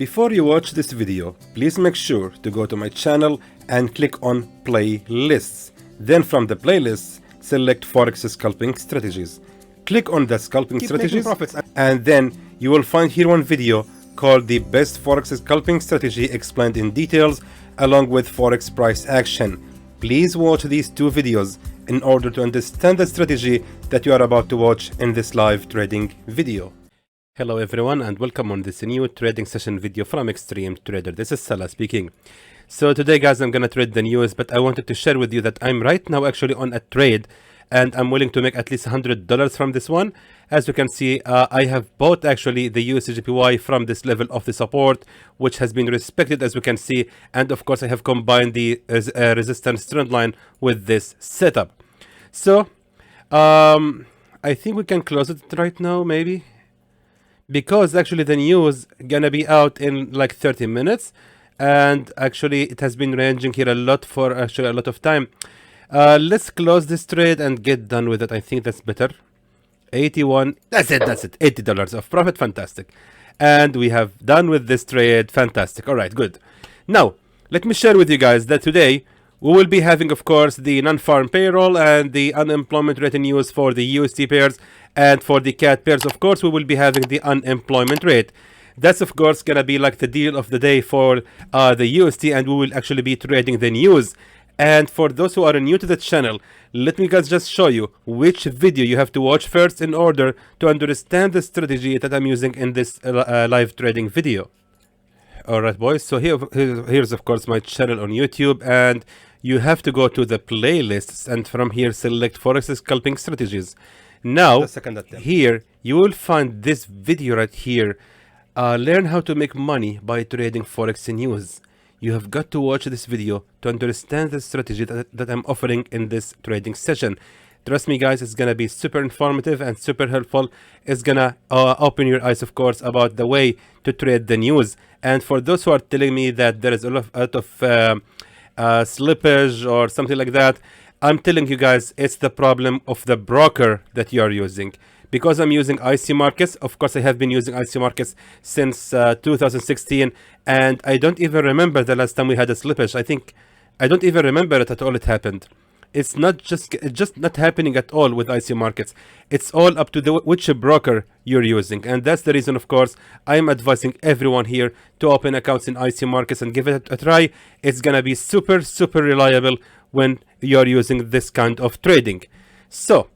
Before you watch this video, please make sure to go to my channel and click on playlists. Then from the playlists, select Forex Scalping Strategies. Click on the Scalping Strategies and then you will find here one video called the Best Forex Scalping Strategy explained in details along with Forex price action. Please watch these two videos in order to understand the strategy that you are about to watch in this live trading video. Hello everyone and welcome on this new trading session video from Xtreme Trader. This is Salah speaking. So today guys, I'm gonna trade the news, but I wanted to share with you that I'm right now actually on a trade and I'm willing to make at least $100 from this one. As you can see, I have bought actually the USDJPY from this level of the support, which has been respected as we can see, and of course I have combined the resistance trend line with this setup. So I think we can close it right now maybe, because actually the news gonna be out in like 30 minutes and actually it has been ranging here a lot for actually a lot of time. Let's close this trade and get done with it. I think that's better. 81, that's it, $80 of profit, fantastic. And we have done with this trade, fantastic. All right, good. Now let me share with you guys that today we will be having, of course, the non-farm payroll and the unemployment rate news for the USD pairs, and for the CAD pairs, of course, we will be having the unemployment rate. That's, of course, gonna be like the deal of the day for the USD, and we will actually be trading the news. And for those who are new to the channel, let me guys just show you which video you have to watch first in order to understand the strategy that I'm using in this live trading video. Alright boys, so here's of course my channel on YouTube, and you have to go to the playlists and from here select Forex Scalping Strategies. Now here you will find this video right here, learn how to make money by trading Forex news. You have got to watch this video to understand the strategy that I'm offering in this trading session. Trust me guys, it's gonna be super informative and super helpful. It's gonna open your eyes, of course, about the way to trade the news. And for those who are telling me that there is a lot of slippage or something like that, I'm telling you guys, it's the problem of the broker that you are using. Because I'm using IC markets, of course I have been using IC markets since 2016, and I don't even remember the last time we had a slippage. I don't even remember it at all. It happened. It's just not happening at all with IC markets. It's all up to which broker you're using, and that's the reason, of course, I'm advising everyone here to open accounts in IC markets and give it a try. It's gonna be super reliable when you're using this kind of trading. So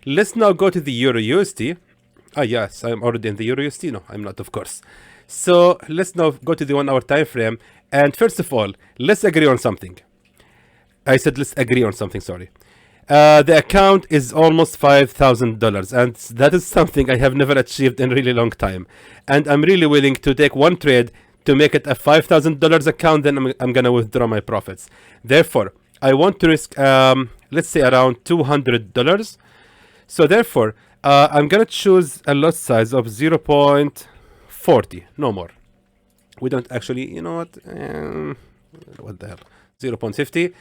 let's now go to the EURUSD. Yes, I'm already in the EURUSD. No, I'm not, of course. So let's now go to the 1 hour time frame, and first of all, let's agree on something. I said let's agree on something, sorry. The account is almost $5,000, and that is something I have never achieved in a really long time. And I'm really willing to take one trade to make it a $5,000 account, then I'm gonna withdraw my profits. Therefore, I want to risk, let's say around $200. So therefore, I'm gonna choose a lot size of 0.40, no more. We don't actually, you know what the hell, 0.50.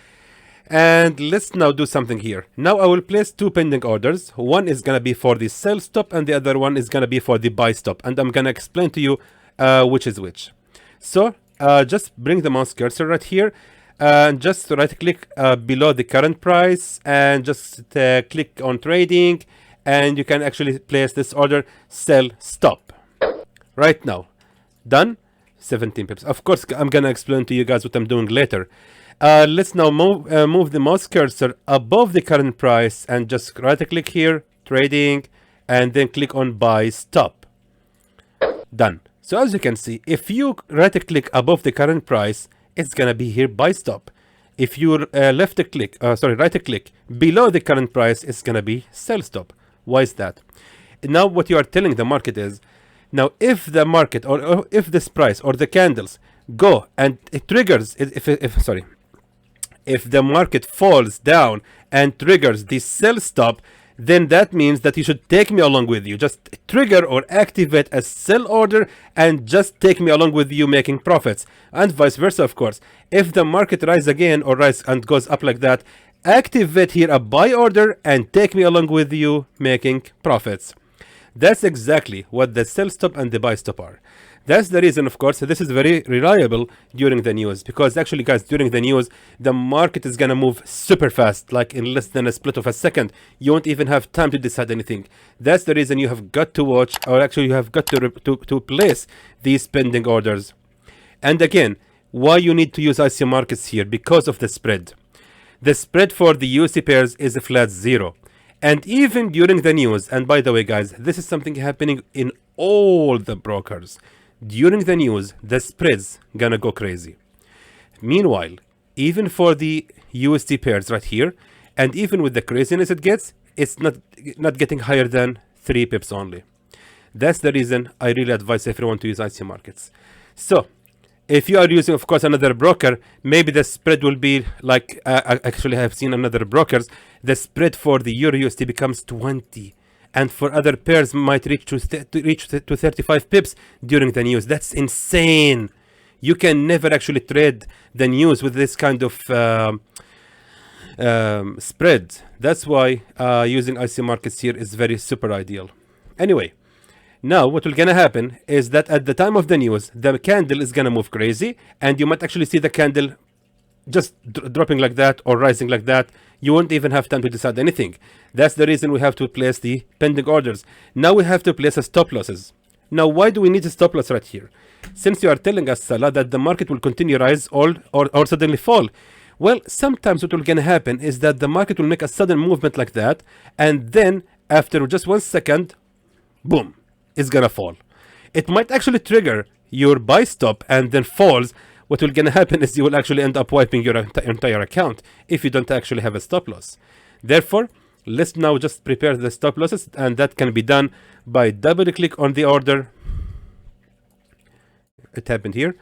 And let's now do something here. Now I will place two pending orders. One is gonna be for the sell stop and the other one is gonna be for the buy stop, and I'm gonna explain to you which is which. So just bring the mouse cursor right here and just right click below the current price and just click on trading, and you can actually place this order sell stop right now. Done. 17 pips. Of course I'm gonna explain to you guys what I'm doing later. Let's now move the mouse cursor above the current price and just right click here, trading, and then click on buy stop. Done. So as you can see, if you right click above the current price, it's gonna be here buy stop. If you right click below the current price, it's gonna be sell stop. Why is that? Now what you are telling the market is, now if the market or if this price or the candles go and it triggers, if the market falls down and triggers the sell stop, then that means that you should take me along with you. Just trigger or activate a sell order and just take me along with you making profits, and vice versa, of course. If the market rise again or rise and goes up like that, activate here a buy order and take me along with you making profits. That's exactly what the sell stop and the buy stop are. That's the reason, of course, this is very reliable during the news, because actually, guys, during the news, the market is gonna move super fast, like in less than a split of a second. You won't even have time to decide anything. That's the reason you have got to watch, or actually you have got to place these pending orders. And again, why you need to use IC markets here? Because of the spread. The spread for the USD pairs is a flat 0. And even during the news, and by the way, guys, this is something happening in all the brokers. During the news, the spreads gonna go crazy. Meanwhile, even for the USD pairs right here, and even with the craziness it gets, it's not getting higher than 3 pips only. That's the reason I really advise everyone to use IC markets. So, if you are using, of course, another broker, maybe the spread will be like, actually I have seen another brokers, the spread for the EURUSD becomes 20. And for other pairs might reach to 35 pips during the news. That's insane. You can never actually trade the news with this kind of spread. That's why using IC markets here is very super ideal. Anyway, now what will gonna happen is that at the time of the news, the candle is gonna move crazy, and you might actually see the candle just dropping like that or rising like that. You won't even have time to decide anything. That's the reason we have to place the pending orders. Now we have to place a stop losses. Now, why do we need a stop loss right here? Since you are telling us, Salah, that the market will continue rise or suddenly fall. Well, sometimes what will gonna happen is that the market will make a sudden movement like that, and then after just 1 second, boom, it's gonna fall. It might actually trigger your buy stop and then falls. What will gonna happen is you will actually end up wiping your entire account if you don't actually have a stop loss. Therefore, let's now just prepare the stop losses, and that can be done by double click on the order. It happened here.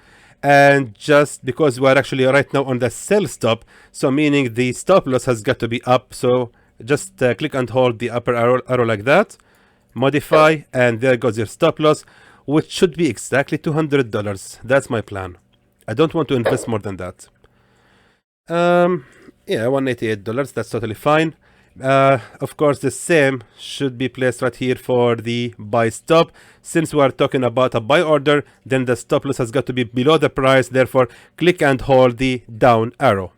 And just because we are actually right now on the sell stop, so meaning the stop loss has got to be up. So just click and hold the upper arrow like that, modify, and there goes your stop loss, which should be exactly $200. That's my plan. I don't want to invest more than that. Yeah, $188, that's totally fine. Of course, the same should be placed right here for the buy stop. Since we are talking about a buy order, then the stop loss has got to be below the price. Therefore, click and hold the down arrow.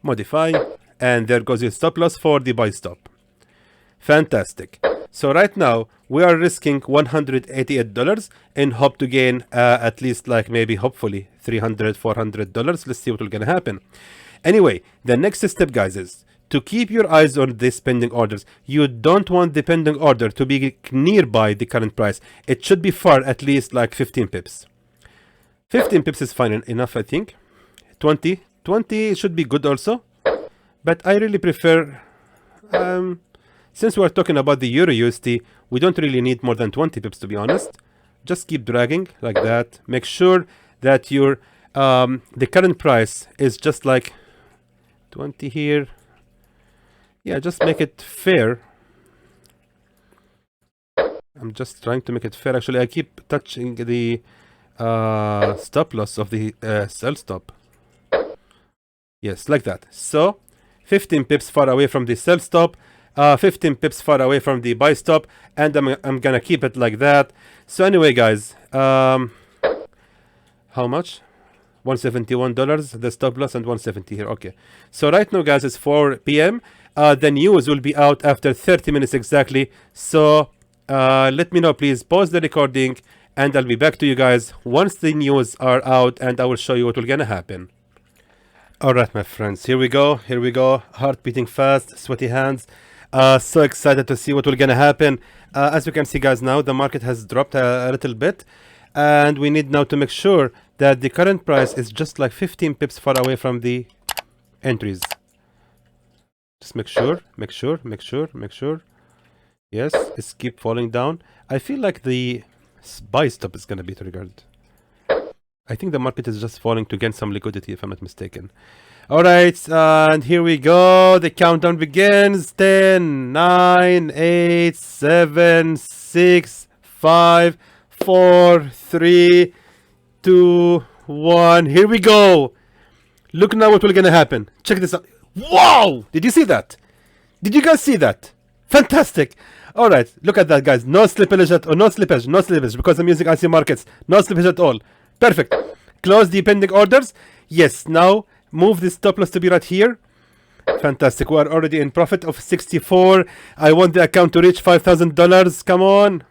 Modify, and there goes your stop loss for the buy stop. Fantastic. So right now, we are risking $188 and hope to gain at least like maybe hopefully $300, $400. Let's see what will gonna happen. Anyway, the next step, guys, is to keep your eyes on these pending orders. You don't want the pending order to be nearby the current price. It should be far, at least like 15 pips. 15 pips is fine enough, I think. 20 should be good also. But I really prefer... since we're talking about the EURUSD, we don't really need more than 20 pips, to be honest. Just keep dragging like that. Make sure that your the current price is just like 20 here. Yeah, just make it fair. I'm just trying to make it fair. Actually, I keep touching the stop loss of the sell stop. Yes, like that. So 15 pips far away from the sell stop. 15 pips far away from the buy stop, and I'm gonna keep it like that. So anyway, guys, how much? $171 the stop loss, and 170 here. Okay, so right now, guys, it's 4 p.m. The news will be out after 30 minutes exactly. So let me know, please pause the recording, and I'll be back to you guys once the news are out, and I will show you what will gonna happen. All right, my friends, here we go, heart beating fast, sweaty hands. So excited to see what will gonna happen. As you can see, guys, now the market has dropped a little bit, and we need now to make sure that the current price is just like 15 pips far away from the entries. Just make sure. Yes, it's keep falling down. I feel like the buy stop is gonna be triggered. I think the market is just falling to gain some liquidity, if I'm not mistaken. All right, and here we go. The countdown begins. 10, 9, 8, 7, 6, 5, 4, 3, 2, 1. Here we go. Look now what will gonna happen. Check this out. Wow! Did you see that? Did you guys see that? Fantastic. All right, look at that, guys. No slippage at all. No slippage because I'm using IC markets. No slippage at all. Perfect. Close the pending orders. Yes. Now move this stop loss to be right here. Fantastic. We are already in profit of 64. I want the account to reach $5,000. Come on.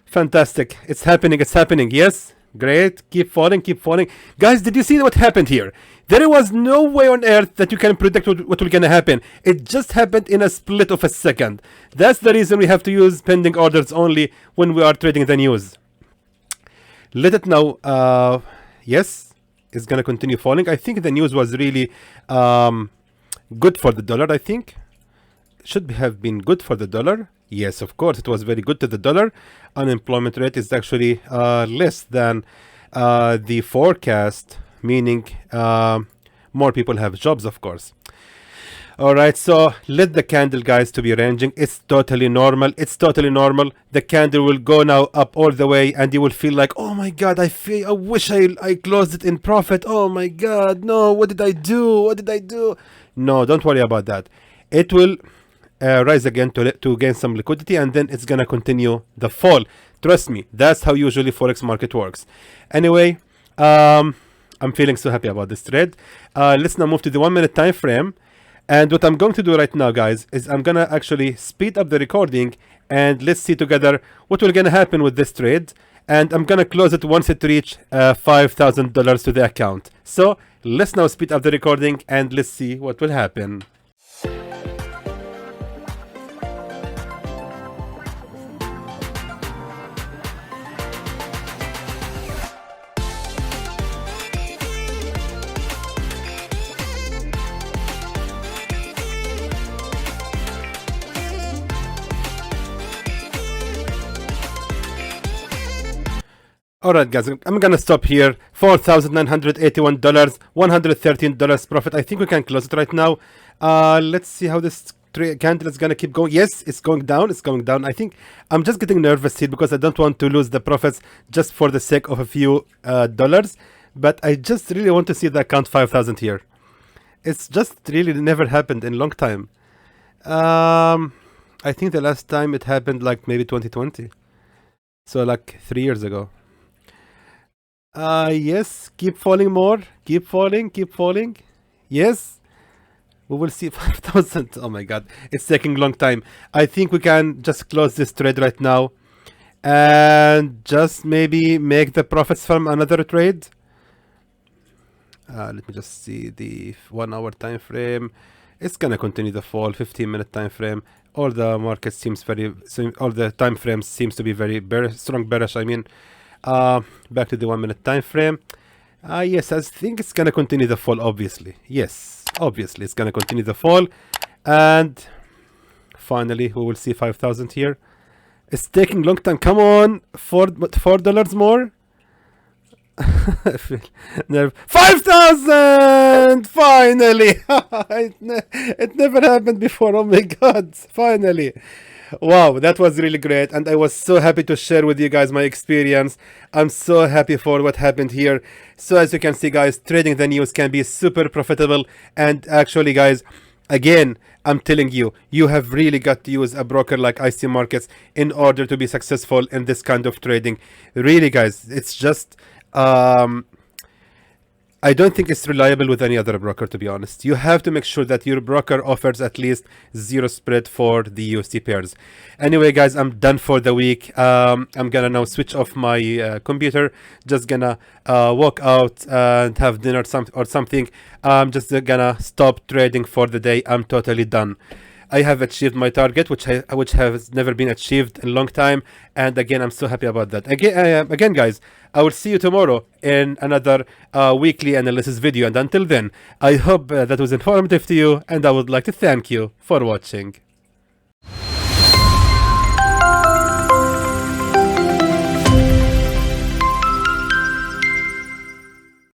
Fantastic. It's happening. It's happening. Yes. Great. Keep falling. Keep falling. Guys, did you see what happened here? There was no way on earth that you can predict what will gonna happen. It just happened in a split of a second. That's the reason we have to use pending orders only when we are trading the news. Let it now. Yes, it's gonna continue falling. I think the news was really good for the dollar. I think should have been good for the dollar. Yes, of course, it was very good to the dollar. Unemployment rate is actually less than the forecast, meaning more people have jobs, of course. All right, so let the candle, guys, to be ranging. It's totally normal. It's totally normal. The candle will go now up all the way, and you will feel like, oh my God, I wish I closed it in profit. Oh my God, no, what did I do? What did I do? No, don't worry about that. It will rise again to gain some liquidity, and then it's gonna continue the fall. Trust me, that's how usually forex market works. Anyway, I'm feeling so happy about this trade. Let's now move to the 1 minute time frame. And what I'm going to do right now, guys, is I'm gonna actually speed up the recording, and let's see together what will gonna happen with this trade. And I'm gonna close it once it reach $5,000 to the account. So let's now speed up the recording and let's see what will happen. Alright, guys, I'm gonna stop here. $4,981, $113 profit. I think we can close it right now. Let's see how this candle is gonna keep going. Yes, it's going down. It's going down. I think I'm just getting nervous here because I don't want to lose the profits just for the sake of a few dollars. But I just really want to see the account 5,000 here. It's just really never happened in a long time. I think the last time it happened like maybe 2020. So like 3 years ago. Yes, keep falling more. Keep falling, keep falling. Yes, we will see 5,000. Oh my God, it's taking a long time. I think we can just close this trade right now and just maybe make the profits from another trade. Let me just see the 1 hour time frame. It's gonna continue the fall. 15-minute time frame. All the market seems all the time frames seems to be very strong bearish. I mean. Back to the 1 minute time frame. Yes, I think it's gonna continue the fall, obviously. Yes, obviously it's gonna continue the fall, and finally we will see 5,000 here. It's taking a long time. Come on, $4 more. 5,000 finally. It never happened before. Oh my God, finally. Wow, that was really great, and I was so happy to share with you guys my experience. I'm so happy for what happened here. So as you can see, guys, trading the news can be super profitable. And actually, guys, again, I'm telling you, you have really got to use a broker like IC Markets in order to be successful in this kind of trading. Really, guys, it's just I don't think it's reliable with any other broker, to be honest. You have to make sure that your broker offers at least zero spread for the USD pairs. Anyway, guys, I'm done for the week. I'm gonna now switch off my computer. Just gonna walk out and have dinner or something. I'm just gonna stop trading for the day. I'm totally done. I have achieved my target, which has never been achieved in a long time, and again, I'm so happy about that. Again, guys, I will see you tomorrow in another weekly analysis video, and until then, I hope that was informative to you, and I would like to thank you for watching.